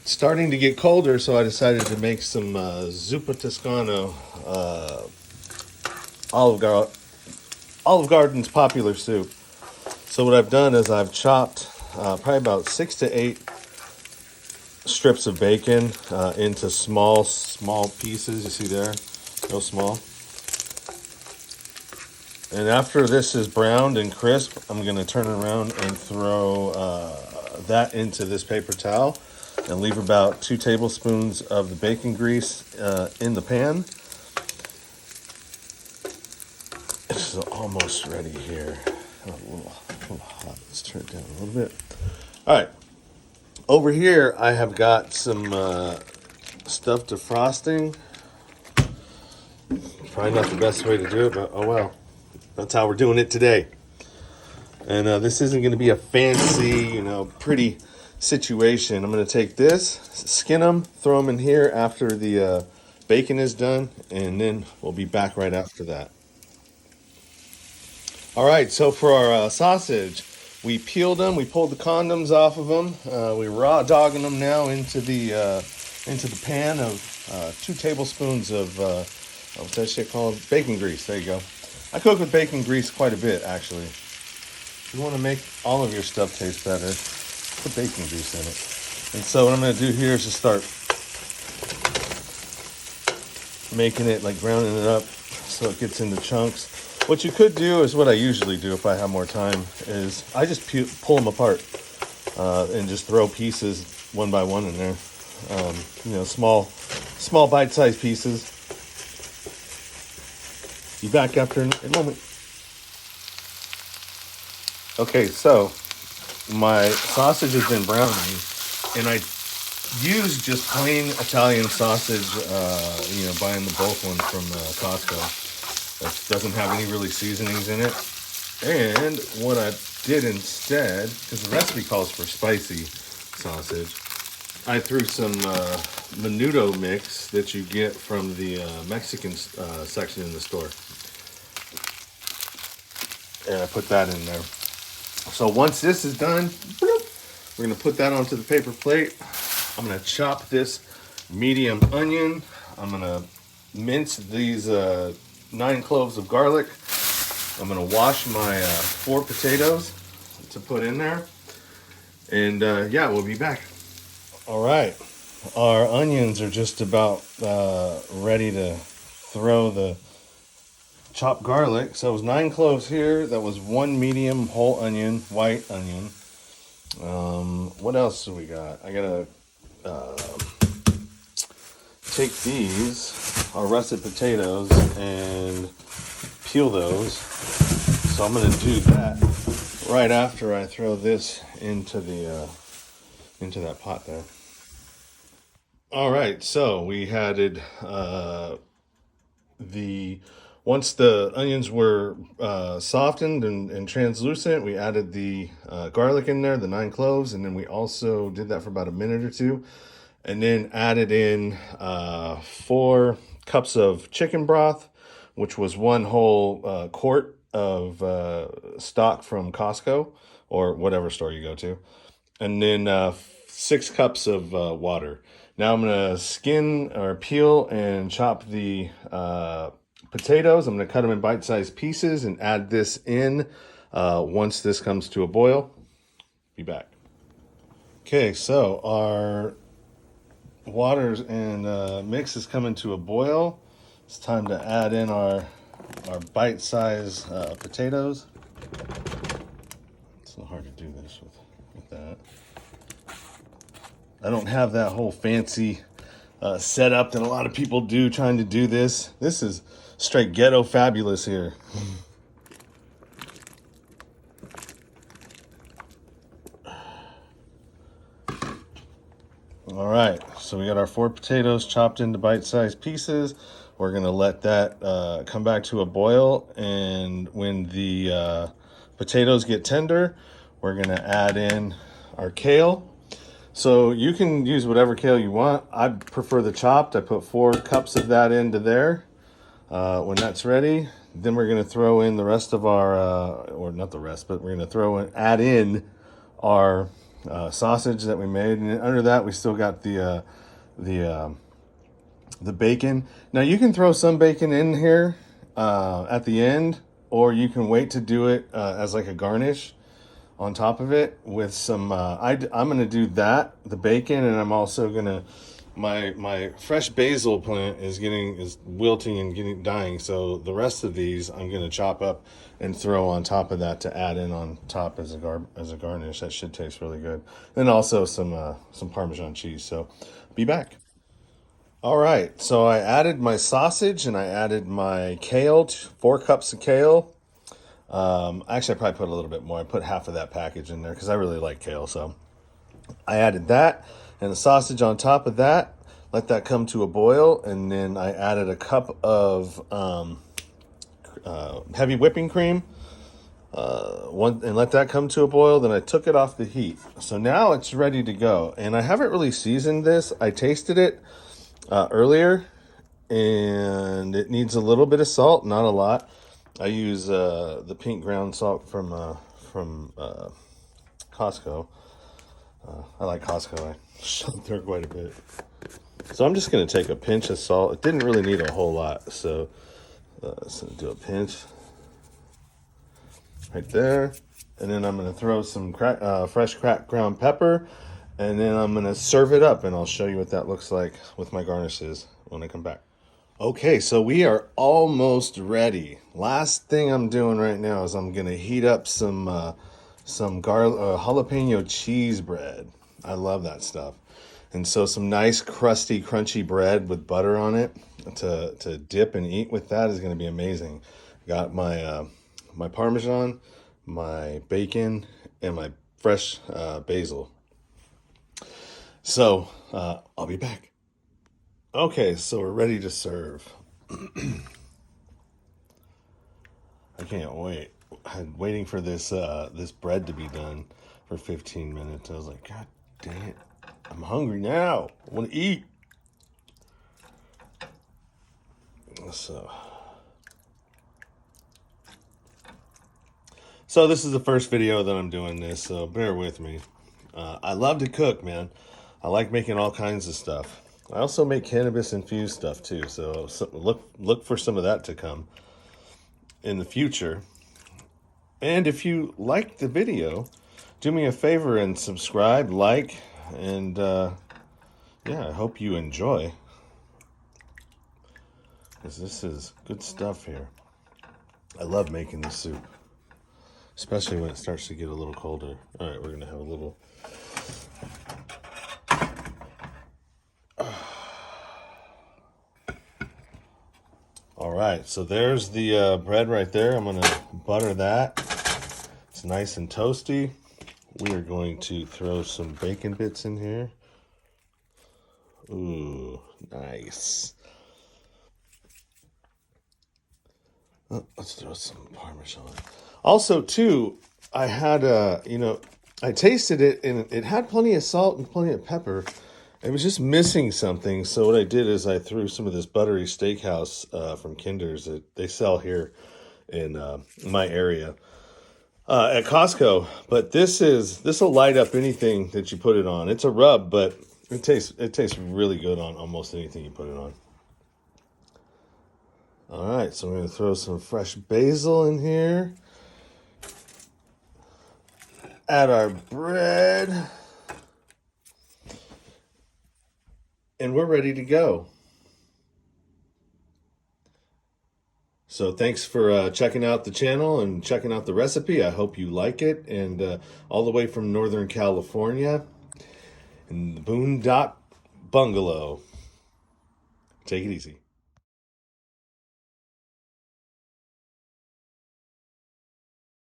starting to get colder, so I decided to make some Zuppa Toscano, Olive Garden's popular soup. So what I've done is I've chopped probably about 6 to 8 strips of bacon into small pieces. You see there, real small. And after this is browned and crisp, I'm going to turn it around and throw that into this paper towel and leave about 2 tablespoons of the bacon grease in the pan. This is almost ready here. Oh, a little hot. Let's turn it down a little bit. All right. Over here, I have got some stuff defrosting. Probably not the best way to do it, but oh well. That's how we're doing it today. And this isn't going to be a fancy, pretty situation. I'm going to take this, skin them, throw them in here after the bacon is done, and then we'll be back right after that. All right, so for our sausage, we peeled them, we pulled the condoms off of them, we're raw dogging them now into the pan of 2 tablespoons of what's that shit called? Bacon grease. There you go. I cook with bacon grease quite a bit, actually. If you want to make all of your stuff taste better, put bacon grease in it. And so what I'm going to do here is just start making it, like grounding it up so it gets into chunks. What you could do is what I usually do if I have more time is I just pull them apart and just throw pieces one by one in there. Small bite-sized pieces. Be back after a moment. Okay, so my sausage has been browning, and I use just plain Italian sausage, buying the bulk one from Costco. That doesn't have any really seasonings in it. And what I did instead, because the recipe calls for spicy sausage, I threw some menudo mix that you get from the Mexican section in the store. And I put that in there. So once this is done, we're going to put that onto the paper plate. I'm going to chop this medium onion. I'm going to mince these 9 cloves of garlic. I'm going to wash my 4 potatoes to put in there. And we'll be back. All right. Our onions are just about ready to throw the chopped garlic. So it was 9 cloves here. That was 1 medium whole onion, white onion. What else do we got? I gotta take these, our russet potatoes, and peel those. So I'm gonna do that right after I throw this into that pot there. All right, so we added once the onions were softened and translucent, we added the garlic in there, the 9 cloves, and then we also did that for about a minute or two, and then added in 4 cups of chicken broth, which was 1 whole quart of stock from Costco or whatever store you go to, and then 6 cups of water. Now I'm going to skin or peel and chop the potatoes. I'm going to cut them in bite-sized pieces and add this in once this comes to a boil. Be back. Okay, so our waters and mix is coming to a boil. It's time to add in our bite-sized potatoes. It's a little hard to do this with that. I don't have that whole fancy setup that a lot of people do trying to do this. This is straight ghetto fabulous here. All right, so we got our 4 potatoes chopped into bite-sized pieces. We're gonna let that come back to a boil, and when the potatoes get tender, we're gonna add in our kale. So you can use whatever kale you want. I prefer the chopped. I put 4 cups of that into there. When that's ready, then we're going to throw in the rest of our, or not the rest, but we're going to add in our sausage that we made, and under that we still got the bacon. Now you can throw some bacon in here at the end, or you can wait to do it as like a garnish on top of it with some. I'm gonna do that, the bacon, and I'm also gonna. My fresh basil plant is wilting and dying, so the rest of these I'm gonna chop up and throw on top of that to add in on top as a garnish. That should taste really good. And also some Parmesan cheese. So be back. All right, so I added my sausage and I added my kale, 4 cups of kale. Actually, I probably put a little bit more. I put half of that package in there because I really like kale. So I added that and the sausage on top of that. Let that come to a boil, and then I added a cup of heavy whipping cream. And let that come to a boil. Then I took it off the heat. So now it's ready to go. And I haven't really seasoned this. I tasted it earlier, and it needs a little bit of salt, not a lot. I use the pink ground salt from Costco. I like Costco. I shop there quite a bit. So I'm just going to take a pinch of salt. It didn't really need a whole lot, so do a pinch right there. And then I'm going to throw some fresh cracked ground pepper, and then I'm going to serve it up, and I'll show you what that looks like with my garnishes when I come back. Okay, so we are almost ready. Last thing I'm doing right now is I'm going to heat up some jalapeno cheese bread. I love that stuff. And so some nice crusty, crunchy bread with butter on it to dip and eat with that is going to be amazing. Got my my Parmesan, my bacon, and my fresh basil. So I'll be back. Okay, so we're ready to serve. I can't wait. I'm waiting for this this bread to be done for 15 minutes. I was like, God dang it. I'm hungry now. I want to eat. So this is the first video that I'm doing this, so bear with me. I love to cook, man. I like making all kinds of stuff. I also make cannabis infused stuff too, so look for some of that to come in the future. And if you liked the video, do me a favor and subscribe, like, and yeah, I hope you enjoy, because this is good stuff here. I love making this soup, especially when it starts to get a little colder. All right, we're gonna have a little. All right, so there's the bread right there. I'm gonna butter that. It's nice and toasty. We are going to throw some bacon bits in here. Ooh, nice. Oh, let's throw some Parmesan. Also, too, I had I tasted it, and it had plenty of salt and plenty of pepper. It was just missing something. So what I did is I threw some of this buttery steakhouse from Kinder's that they sell here in my area. At Costco, but this will light up anything that you put it on. It's a rub, but it tastes really good on almost anything you put it on. All right, so we're gonna throw some fresh basil in here. Add our bread, and we're ready to go. So thanks for checking out the channel and checking out the recipe. I hope you like it. And all the way from Northern California in the Boondock Bungalow. Take it easy.